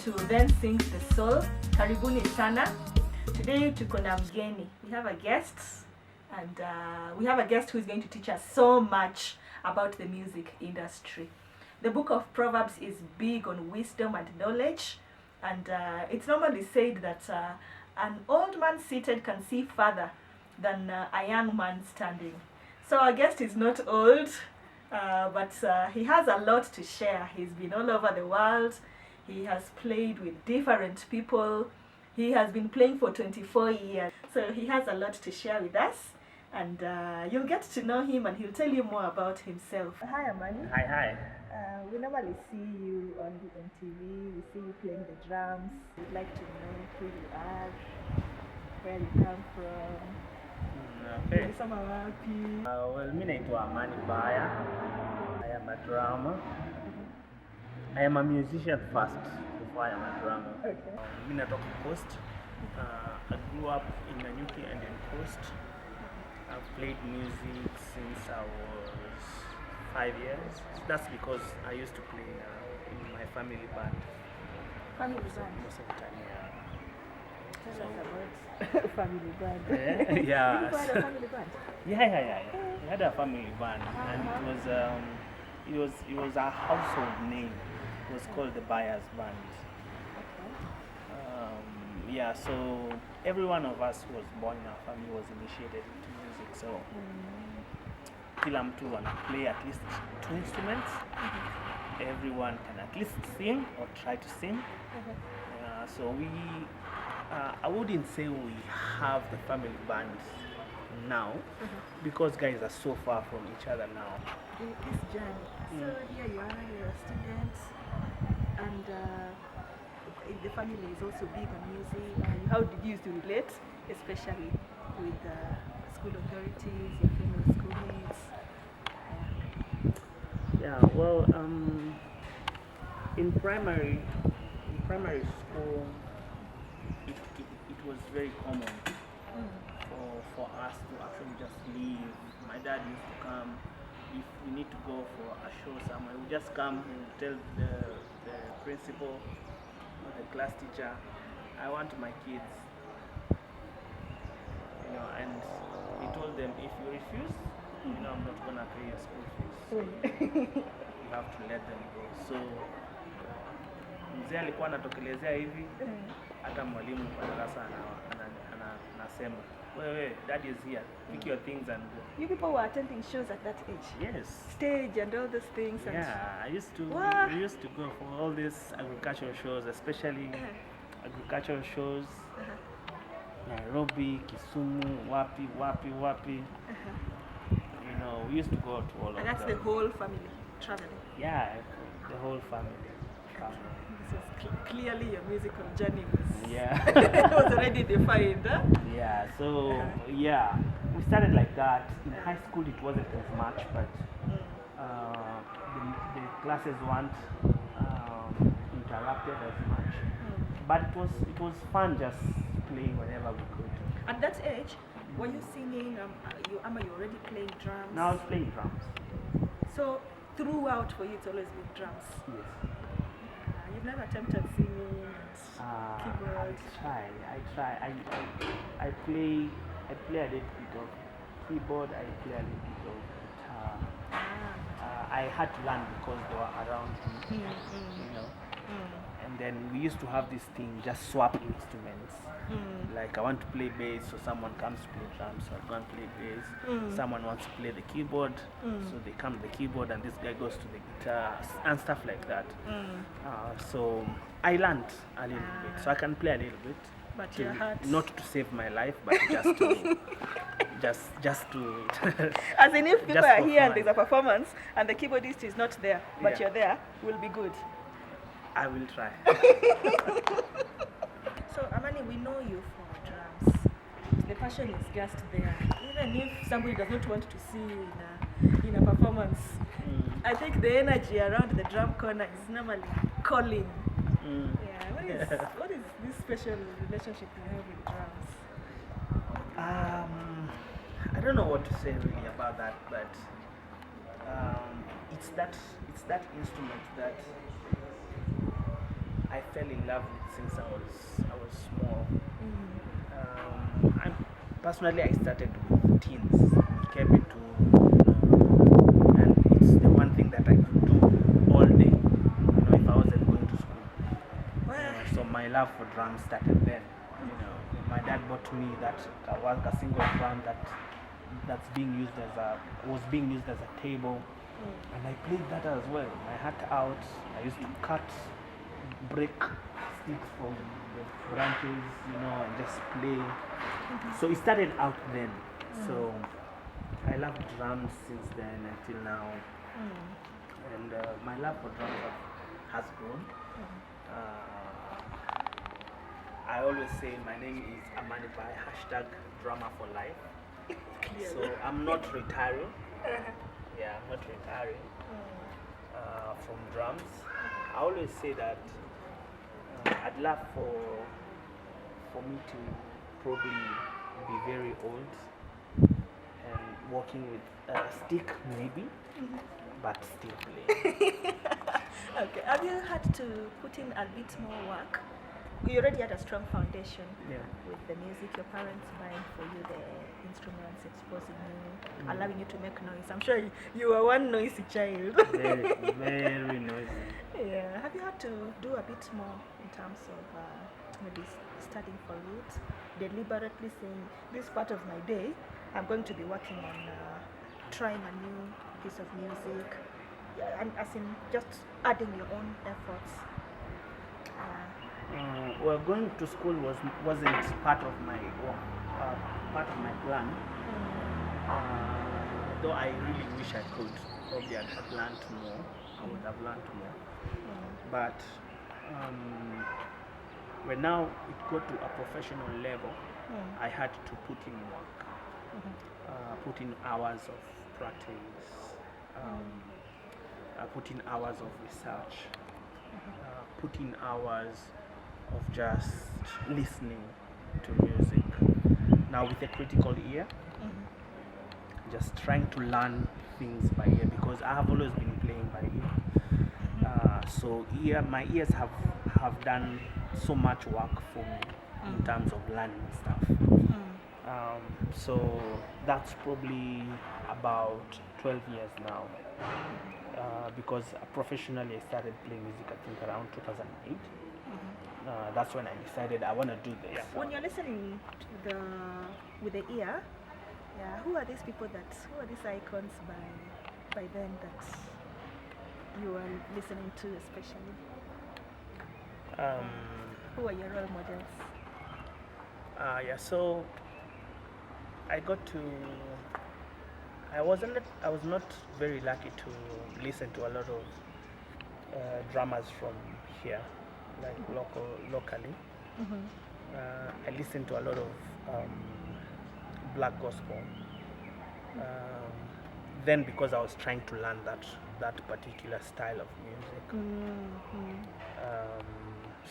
to Then Sings the Soul. Karibuni sana. Today tuko na mgeni. We have a guest, and we have a guest who is going to teach us so much about the music industry. The book of Proverbs is big on wisdom and knowledge, and it's normally said that an old man seated can see further than a young man standing. So our guest is not old, but he has a lot to share. He's been all over the world. He has played with different people. He has been playing for 24 years. So he has a lot to share with us. And you'll get to know him, and he'll tell you more about himself. Hi, Amani. Hi. We normally see you on TV. We see you playing the drums. We'd like to know who you are, where you come from. Okay. Ulisoma wapi? Well, mi naitwa Amani Baya. I am a drummer. I am a musician first before I am a drummer. Okay. Mi natoka Coast. I grew up in Nanyuki and in Coast. I've played music since I was 5 years. That's because I used to play in my family band. Family band? Most of the time, yeah. Tell us about family band. Yeah. You had a family band? Yeah. We had a family band, and it was a household name. It was called the Baya's Band. Okay. So every one of us who was born in our family was initiated into music. So kila mtu wana play at least 2 instruments. Everyone can at least sing or try to sing. So we, I wouldn't say we have the family band now, because guys are so far from each other now. This journey. So here you are, you're a student, and the family is also big on music. How did you used to relate, especially with school authorities, your family schoolmates? Well, in primary school, it was very common for us to actually just leave. My dad used to come. If we need to go for a show somewhere, we just come and tell the principal or the class teacher, I want my kids. And he told them, if you refuse, I'm not gonna pay your school fees. You have to let them go. So mzee alikuwa anatokelezea hivi, hata mwalimu kwa darasa anasema, wewe, dad is here, pick your things and go. You people were attending shows at that age? Yes. Stage and all those things? We used to go for all these agricultural shows, especially agricultural shows. Nairobi, Kisumu, wapi. We used to go to all of them. And that's the whole family traveling? Yeah, the whole family traveling. This was clearly your musical journey was already defined, huh? Yeah, so we started like that. In high school it wasn't as much, but the classes weren't interrupted as much. But it was fun just playing whenever we could. At that age, were you singing? You already playing drums? No, I was playing drums. So throughout for you, it's always been drums? Yes. You've never attempted singing and keyboard? I try. I play a little bit of keyboard. I play a little bit of guitar. I had to learn because they were around me, And then we used to have this thing, just swap instruments. Like I want to play bass, so someone comes to play drums, so I go and play bass. Someone wants to play the keyboard, so they come to the keyboard, and this guy goes to the guitar, and stuff like that. So I learned a little bit, so I can play a little bit. But your heart... Not to save my life, but just to... just to... As in, if people are here fun. And there's a performance, and the keyboardist is not there, but you're there, will be good. I will try. So, Amani, we know you for drums. The passion is just there. Even if somebody does not want to see you in a performance, I think the energy around the drum corner is normally calling. What is this special relationship you have with drums? I don't know what to say really about that, but it's that instrument that I fell in love with since I was small. I'm personally I started with teens. It came into and it's the one thing that I could do all day. If I wasn't going to school. So my love for drums started then. My dad bought me that a single drum was being used as a table, and I played that as well. My heart out. I used to break sticks from the branches, and just play. So it started out then. So I love drums since then until now, and my love for drums has grown. I always say my name is Amani Baya, #drummer for life. So I'm not retiring. Yeah, I'm not retiring from drums. I always say that I'd love for me to probably be very old and working with a stick maybe, but still playing. Okay, have you had to put in a bit more work? You already had a strong foundation with the music, your parents buying for you the instruments, exposing you, allowing you to make noise. I'm sure you were one noisy child. Very, very noisy. Yeah. Have you had to do a bit more in terms of maybe studying for it, deliberately saying, this part of my day, I'm going to be working on trying a new piece of music, and as in just adding your own efforts? Well, going to school wasn't part of my plan. Though I really wish I could. Probably I'd have learned more. I would have learned more. But when now it got to a professional level, I had to put in work, put in hours of practice, put in hours of research, put in hours of just listening to music. Now with a critical ear, just trying to learn things by ear, because I have always been playing by ear. So my ears have done so much work for me in terms of learning stuff. So that's probably about 12 years now. Because professionally I started playing music I think around 2008. That's when I decided I want to do this. When you're listening to with the ear, who are these icons by then that you are listening to especially? Who are your role models? So I was not very lucky to listen to a lot of drummers from here, like locally. I listened to a lot of black gospel. Then because I was trying to learn that particular style of music.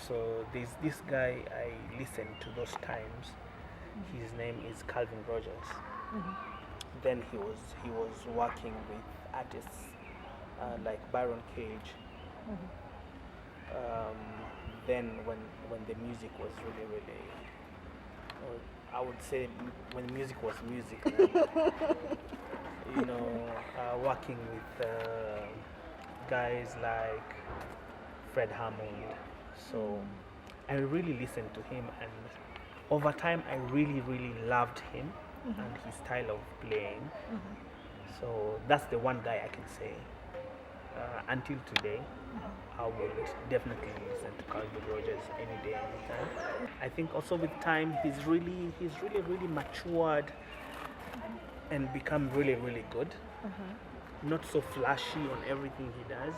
So there's this guy I listened to those times. His name is Calvin Rogers. Then he was working with artists like Byron Cage. Then when the music was really, I would say when music was music, working with guys like Fred Hammond. So I really listened to him, and over time I really loved him and his style of playing. So that's the one guy I can say until today I would definitely listen to Calvin Rogers any day, anytime. I think also with time he's really matured and become really good. Not so flashy on everything he does,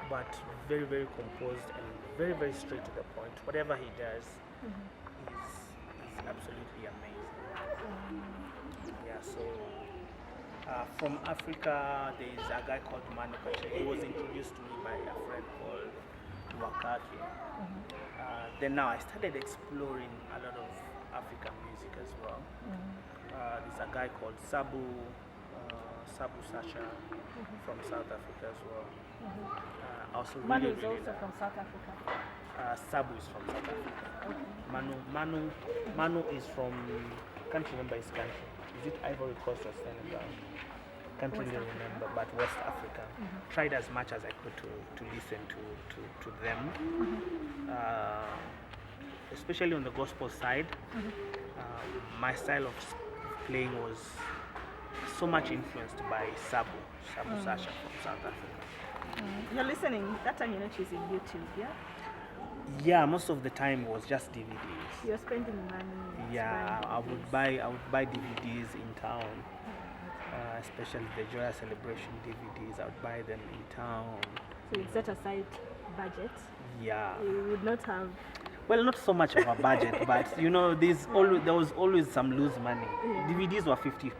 but very composed and very straight to the point. Whatever he does is absolutely amazing. So from Africa, there is a guy called Emmanuel. He was introduced to me by a friend called Wakaki. Then now I started exploring a lot of African music as well. There's a guy called Sabu Sacha from South Africa as well. Also Manu is also from South Africa. Sabu is from South Africa. Manu is from, can't remember his country. Is it Ivory Coast or Senegal? Can't really remember, but West Africa. Tried as much as I could to listen to them, especially on the gospel side. My style of playing was so much influenced by Sabu Sasha from South Africa. You're listening, that time you're not using YouTube, yeah? Yeah, most of the time it was just DVDs. You're spending money. Yeah, I would buy DVDs in town. Especially the Joya Celebration DVDs, I would buy them in town. So you set aside budget? Yeah. You would not have... Well, not so much of a budget, but you know, there was always some loose money. DVDs were 50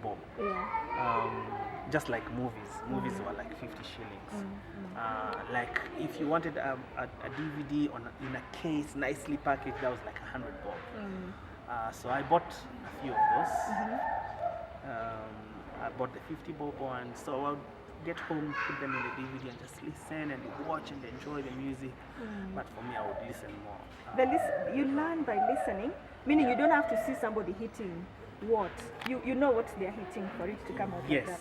bob. Yeah. Just like movies. Movies were like 50 shillings. Like if you wanted a DVD in a case, nicely packaged, that was like 100 bob. So I bought a few of those. I bought the 50 bob one, so I would get home, put them in the DVD and just listen and watch and enjoy the music. But for me, I would listen more. You learn by listening, meaning you don't have to see somebody hitting what? You know what they're hitting for it to come out like that.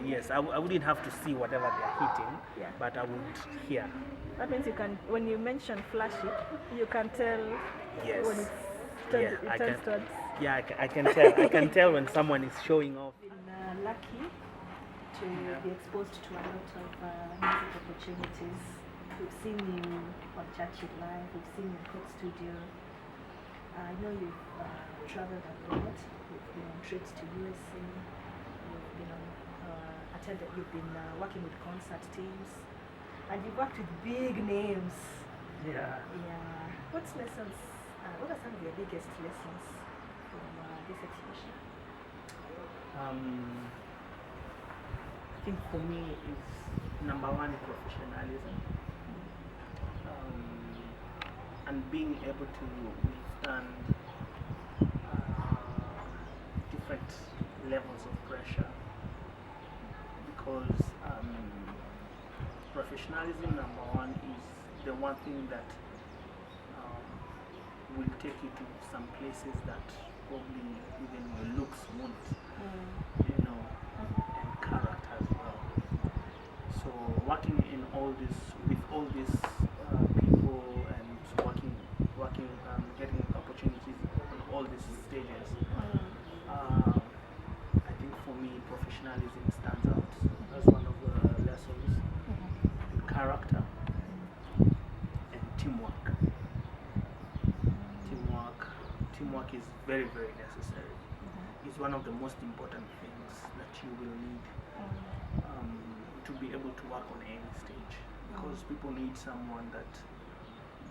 Yes, I wouldn't have to see whatever they're hitting, but I would hear. That means you can, when you mention flashy, you can tell when it turns towards... Yeah, I can tell. I can tell when someone is showing off. Been lucky to be exposed to a lot of music opportunities. We've seen you on Churchill Live. We've seen you in Court Studio. I know you've traveled abroad. You've been on trips to USA. You've been You've been working with concert teams, and you've worked with big names. Yeah. What are some of your biggest lessons from this exhibition? I think for me is number one, professionalism, and being able to withstand different levels of pressure, because professionalism, number one, is the one thing that will take you to some places that probably even your looks won't, you know, and character as well. So working in with all these people and getting opportunities on all these stages, I think for me professionalism stands out as one of the lessons, and character and teamwork. Teamwork is very, very necessary. It's one of the most important things that you will need to be able to work on any stage, because people need someone that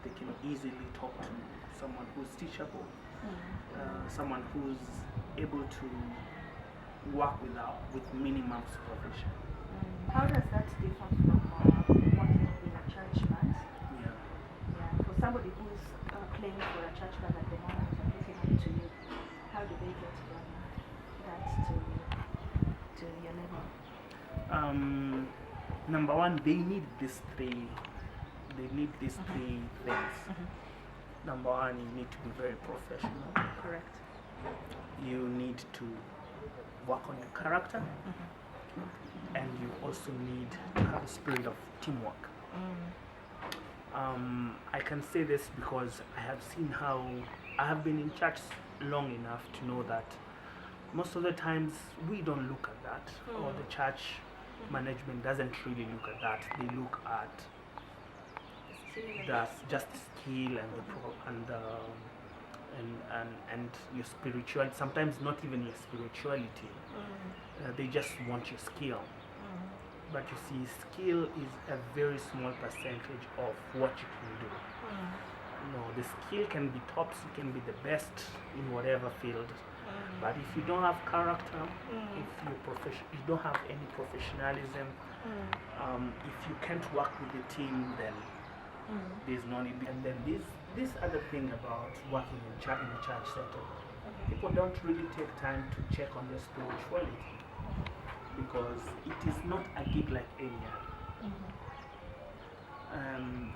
they can easily talk to, someone who's teachable, someone who's able to work with minimum supervision. How does that differ from working in a church band? For somebody who's playing for a church band at the moment and looking up to you, how do they get from that to your level? Number one, they need these three things. Number one, you need to be very professional. Correct. You need to work on your character, and you also need to have a spirit of teamwork. I can say this because I have seen how I have been in church long enough to know that most of the times we don't look at that, or the church management doesn't really look at that. They look at just skill and your spirituality. Sometimes not even your spirituality. They just want your skill. But you see, skill is a very small percentage of what you can do. The skill can be tops, you can be the best in whatever field. But if you don't have character, if you don't have any professionalism, if you can't work with the team, then there's no need. And then this other thing about working in a church setting, people don't really take time to check on their spirituality, because it is not a gig like any other.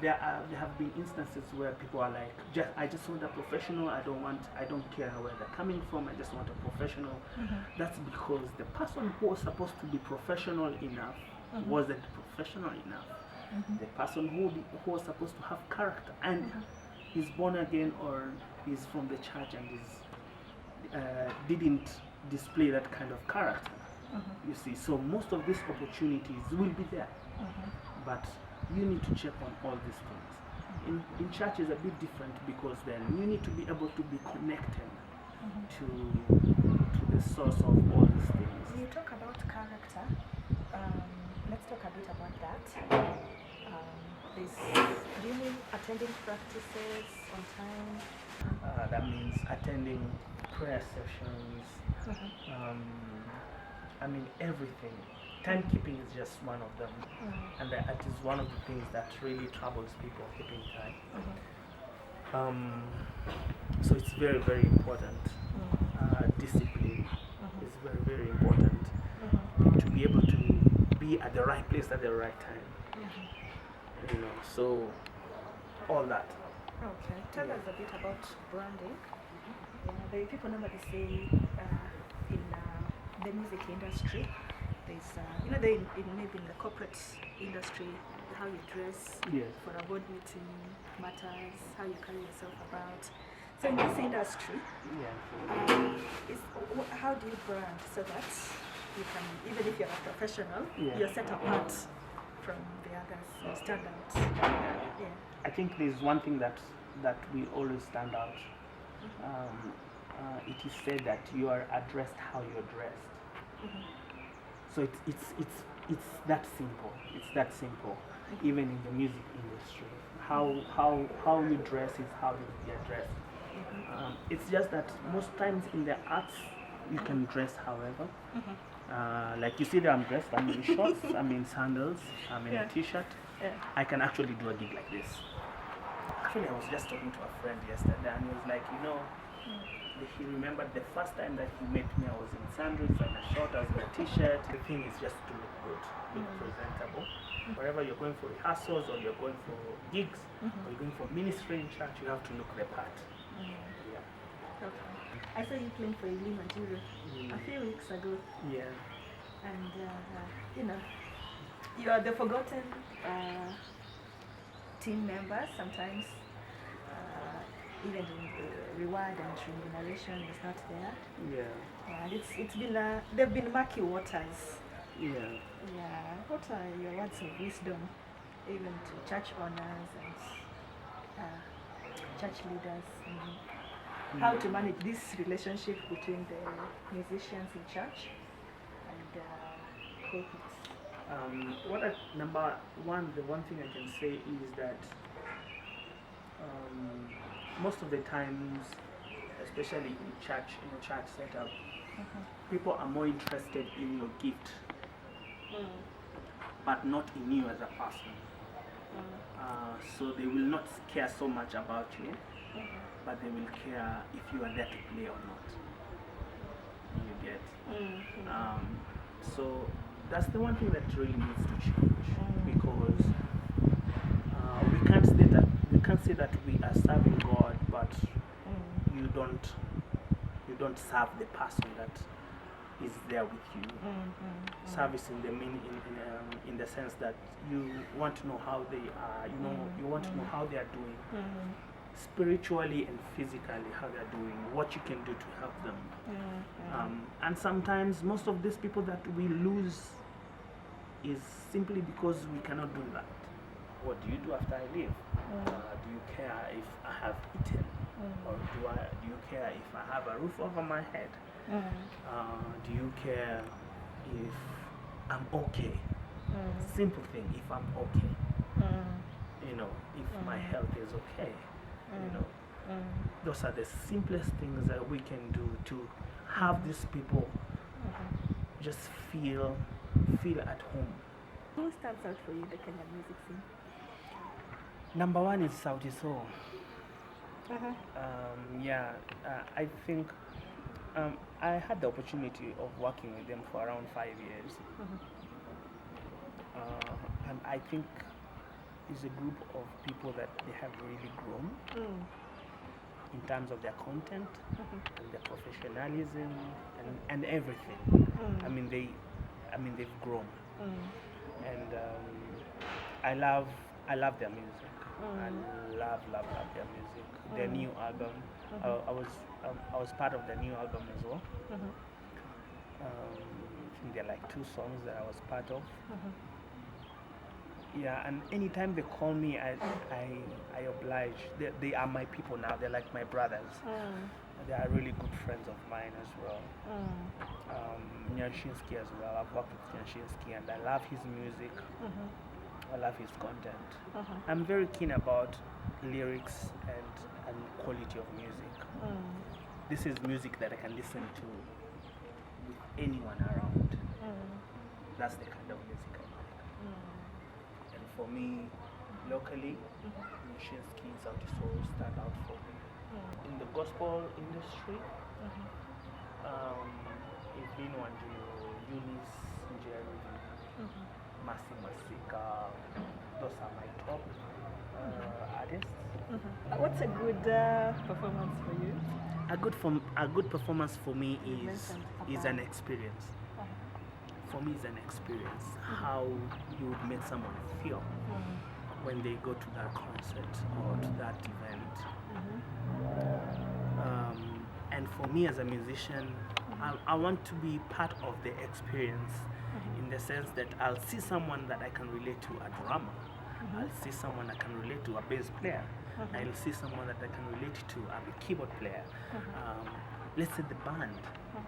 there have been instances where people are like, I just want a professional. I don't care where they're coming from. I just want a professional. That's because the person who was supposed to be professional enough wasn't professional enough. The person who was supposed to have character and is born again or is from the church and didn't display that kind of character. You see, so most of these opportunities will be there, but you need to check on all these things. In church is a bit different because then you need to be able to be connected to the source of all these things. When you talk about character, let's talk a bit about that. Do you mean attending practices on time? That means attending prayer sessions. I mean everything. Timekeeping is just one of them, and that is one of the things that really troubles people, keeping time. So it's very, very important. Discipline is very, very important to be able to be at the right place at the right time. You know, so all that. Okay, tell us a bit about branding. The people normally say in the music industry, there's maybe in the corporate industry, how you dress for a board meeting matters, how you carry yourself about. So in this industry, how do you brand so that you can, even if you're a professional, you're set apart from the others, you stand out? I think there's one thing that we always stand out. It is said that you are addressed how you're dressed. So it's that simple. It's that simple. Even in the music industry, how you dress is how you get dressed. It's just that most times in the arts you can dress however. Like you see that I'm dressed. I'm in shorts. I'm in sandals. I'm in a t-shirt. I can actually do a gig like this. Actually, I was just talking to a friend yesterday, and he was like, he remembered the first time that he met me. I was in sandals and a short. I was in a t-shirt. The thing is just to look good, look presentable. Wherever you're going for rehearsals or you're going for gigs or you're going for ministry in church, you have to look the part. Okay. I saw you playing for Elima Juro a few weeks ago. Yeah. And you are the forgotten team members. Sometimes even the reward and remuneration is not there. Yeah. And it's been they've been murky waters. Yeah. What are your words of wisdom, even to church owners and church leaders? How to manage this relationship between the musicians in church and corporates? The one thing I can say is that most of the times, especially in a church setup, people are more interested in your gift, but not in you as a person. So they will not care so much about you, but they will care if you are there to play or not. You get? So that's the one thing that really needs to change, because we can't say that we are serving God, but you don't serve the person that is there with you. Service in the sense that you want to know how they are, you want to know how they are doing. Spiritually and physically, how they're doing, what you can do to help them. And sometimes most of these people that we lose is simply because we cannot do that. What do you do after I leave? Do you care if I have eaten? Or do you care if I have a roof over my head? Do you care if I'm okay? Simple thing, if I'm okay. If my health is okay. Those are the simplest things that we can do to have these people just feel at home. Who stands out for you in the Kenyan music scene? Number one is Sauti Sol. I think I had the opportunity of working with them for around 5 years. And I think is a group of people that they have really grown in terms of their content and their professionalism and everything. I mean they've grown, and I love their music. I love their music. Their new album. I was part of the new album as well. I think there are like 2 songs that I was part of. Yeah, and anytime they call me, I oblige. They are my people now. They're like my brothers. They are really good friends of mine as well. Nyashinsky as well. I've worked with Nyashinsky and I love his music. I love his content. I'm very keen about lyrics and quality of music. This is music that I can listen to with anyone around. That's the kind of music I like. And for me, locally, Nyashinsky and Sauti Sol stand out for me. In the gospel industry, Ibino and Eunice Njeri, Masi Masika, those are my top artists. What's a good performance for you? A good performance for me is an experience. For me, it's an experience. How you would make someone feel when they go to that concert or to that event. And for me as a musician, I want to be part of the experience in the sense that I'll see someone that I can relate to, a drummer. I'll see someone I can relate to, a bass player. I'll see someone that I can relate to, a keyboard player. Let's say the band.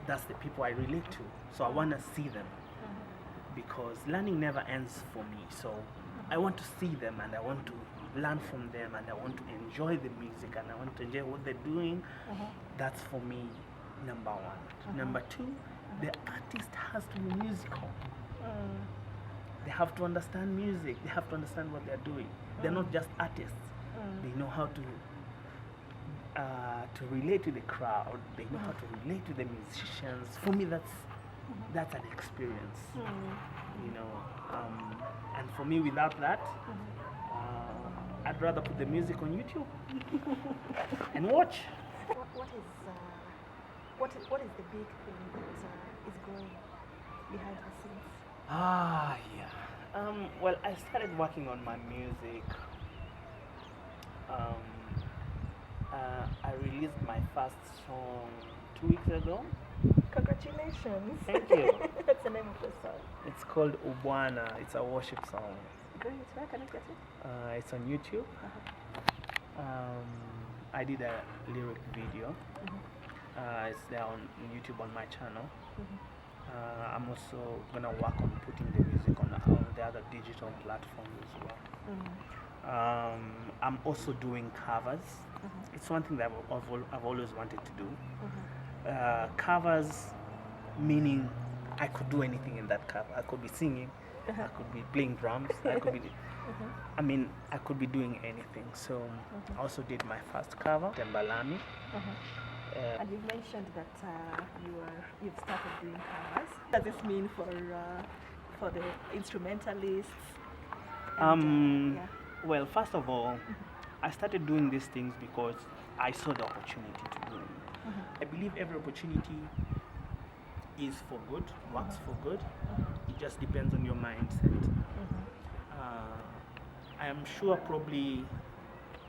That's the people I relate to. So I want to see them because learning never ends for me. So I want to see them and I want to learn from them and I want to enjoy the music and I want to enjoy what they're doing. That's for me number 1. Number 2, the artist has to be musical. They have to understand music. They have to understand what they're doing. They're not just artists. They know how to relate to the crowd. They know how to relate to the musicians. For me, that's an experience. You know, and for me, without that, I'd rather put the music on YouTube and watch. What is the big thing that is going behind the scenes? Yeah. Well, I started working on my music. I released my first song 2 weeks ago. Congratulations. Thank you. What's the name of the song? It's called Ubwana. It's a worship song. Great. Where can I get it? It's on YouTube. I did a lyric video. It's there on YouTube on my channel. I'm also gonna work on putting the music on the other digital platforms as well. I'm also doing covers. It's one thing that I've always wanted to do. Covers, meaning I could do anything in that cover. I could be singing, I could be playing drums, I could be I could be doing anything. So I also did my first cover, Tembalami. And you've mentioned that you've started doing covers. What does this mean for the instrumentalists? And, Well, first of all, I started doing these things because I saw the opportunity to do it. I believe every opportunity is for good, works for good. It just depends on your mindset. I am sure probably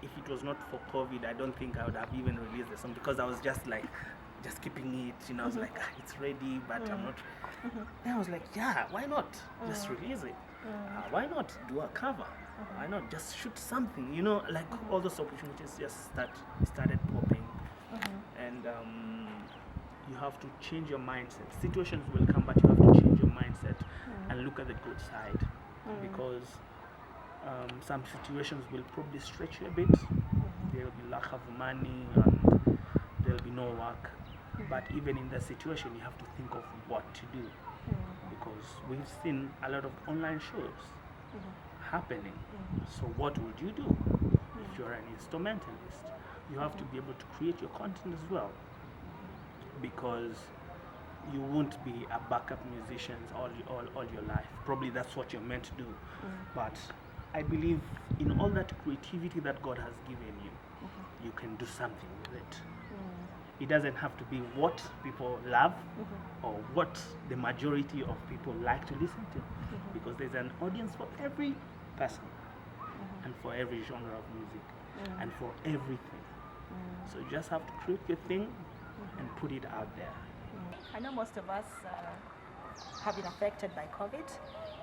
if it was not for COVID, I don't think I would have even released the song because I was just keeping it, you know, I was like, it's ready, but I'm not. Then I was like, yeah, why not? Just release it. Why not do a cover? Why not just shoot something? You know, like all those opportunities just started popping. And you have to change your mindset. Situations will come, but you have to change your mindset and look at the good side because some situations will probably stretch you a bit. There will be lack of money and there will be no work. But even in that situation, you have to think of what to do because we've seen a lot of online shows happening. So what would you do if you're an instrumentalist? You have to be able to create your content as well because you won't be a backup musician all your life. Probably that's what you're meant to do. But I believe in all that creativity that God has given you, you can do something with it. It doesn't have to be what people love or what the majority of people like to listen to, because there's an audience for every person and for every genre of music and for everything. So you just have to create your thing and put it out there. I know most of us have been affected by COVID,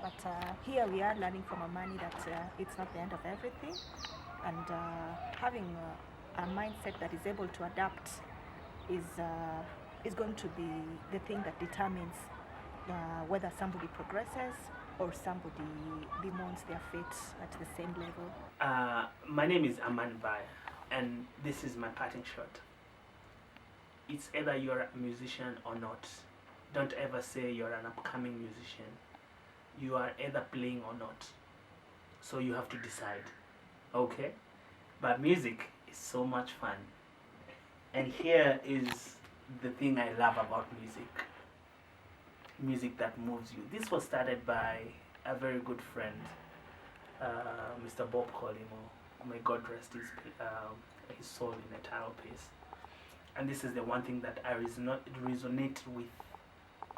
but here we are learning from Amani that it's not the end of everything, and having a mindset that is able to adapt is going to be the thing that determines whether somebody progresses or somebody bemoans their fate at the same level. My name is Amani Baya, and this is my parting shot. It's either you're a musician or not. Don't ever say you're an upcoming musician. You are either playing or not. So you have to decide. Okay? But music is so much fun. And here is the thing I love about music. Music that moves you. This was started by a very good friend, Mr. Bob Colimo. May God rest his soul in eternal peace. And this is the one thing that I resonate with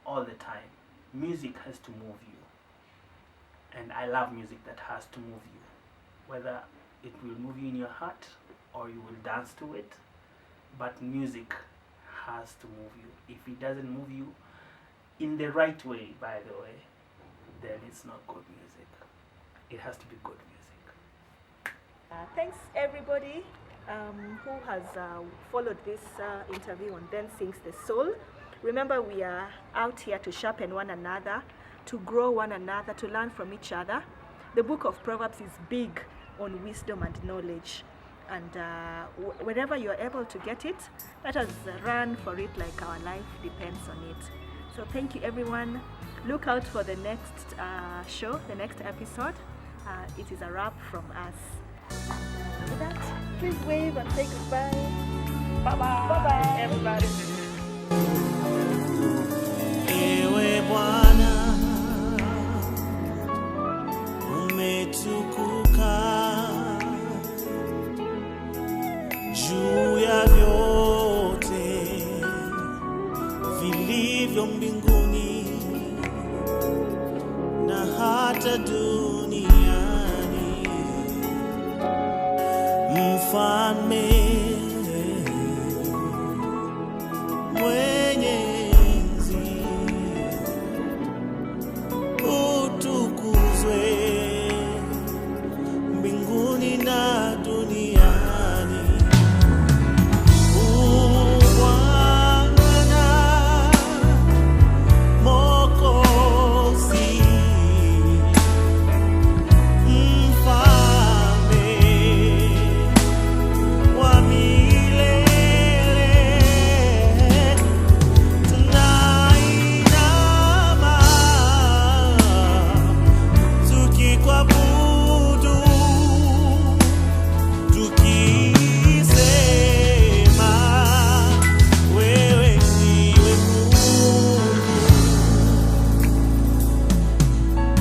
all the time. Music has to move you. And I love music that has to move you. Whether it will move you in your heart or you will dance to it, but music has to move you. If it doesn't move you in the right way, by the way, then it's not good music. It has to be good music. Thanks everybody who has followed this interview on Then Sings the Soul. Remember, we are out here to sharpen one another, to grow one another, to learn from each other. The book of Proverbs is big on wisdom and knowledge. And wherever you're able to get it, let us run for it like our life depends on it. So thank you everyone. Look out for the next show, the next episode. It is a wrap from us. And with that, please wave and say goodbye. Bye-bye. Bye-bye. Everybody. Ewe Bwana, umetukuka juu ya vyote vilivyo mbinguni na hata